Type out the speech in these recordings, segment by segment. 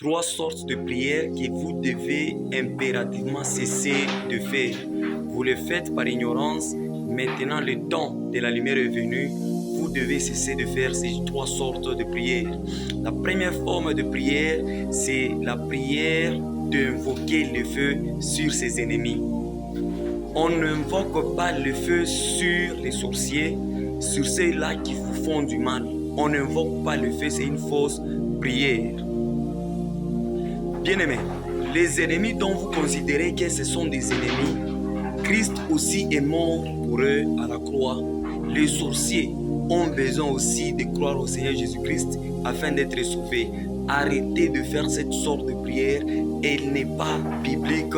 Trois sortes de prières que vous devez impérativement cesser de faire. Vous le faites par ignorance. Maintenant, le temps de la lumière est venu. Vous devez cesser de faire ces trois sortes de prières. La première forme de prière, c'est la prière d'invoquer le feu sur ses ennemis. On n'invoque pas le feu sur les sorciers, sur ceux-là qui vous font du mal. On n'invoque pas le feu, c'est une fausse prière. Bien-aimés, les ennemis dont vous considérez que ce sont des ennemis, Christ aussi est mort pour eux à la croix. Les sorciers ont besoin aussi de croire au Seigneur Jésus-Christ afin d'être sauvés. Arrêtez de faire cette sorte de prière. Elle n'est pas biblique,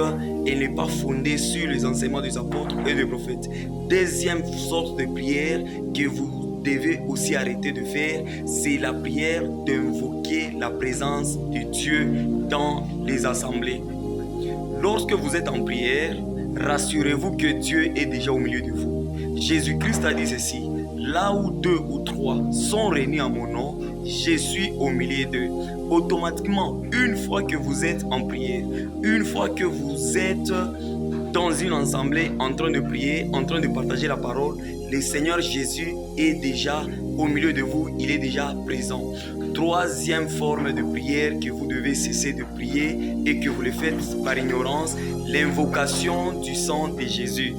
elle n'est pas fondée sur les enseignements des apôtres et des prophètes. Deuxième sorte de prière que vous devez aussi arrêter de faire, c'est la prière d'invoquer la présence de Dieu dans les assemblées. Lorsque vous êtes en prière, rassurez-vous que Dieu est déjà au milieu de vous. Jésus-Christ a dit ceci: là où deux ou trois sont réunis en mon nom, je suis au milieu d'eux. Automatiquement, une fois que vous êtes en prière, une fois que vous êtes dans une assemblée en train de prier, en train de partager la parole, le Seigneur Jésus est déjà au milieu de vous, il est déjà présent. Troisième forme de prière que vous devez cesser de prier et que vous le faites par ignorance, l'invocation du sang de Jésus.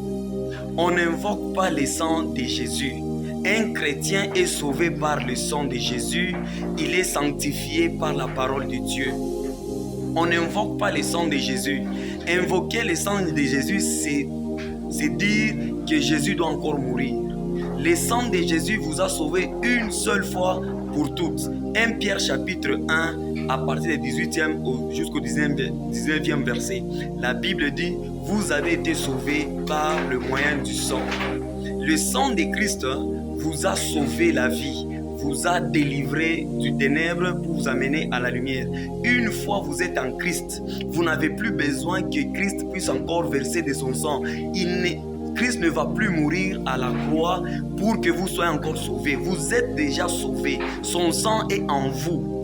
On n'invoque pas le sang de Jésus. Un chrétien est sauvé par le sang de Jésus, il est sanctifié par la parole de Dieu. On n'invoque pas le sang de Jésus. Invoquer le sang de Jésus, c'est dire que Jésus doit encore mourir. Le sang de Jésus vous a sauvé une seule fois pour toutes. 1 Pierre chapitre 1, à partir du 18e jusqu'au 19e verset. La Bible dit: vous avez été sauvés par le moyen du sang. Le sang de Christ vous a sauvé la vie, vous a délivré du ténèbre pour vous amener à la lumière. Une fois vous êtes en Christ, vous n'avez plus besoin que Christ puisse encore verser de son sang. Christ ne va plus mourir à la croix pour que vous soyez encore sauvés. Vous êtes déjà sauvés. Son sang est en vous.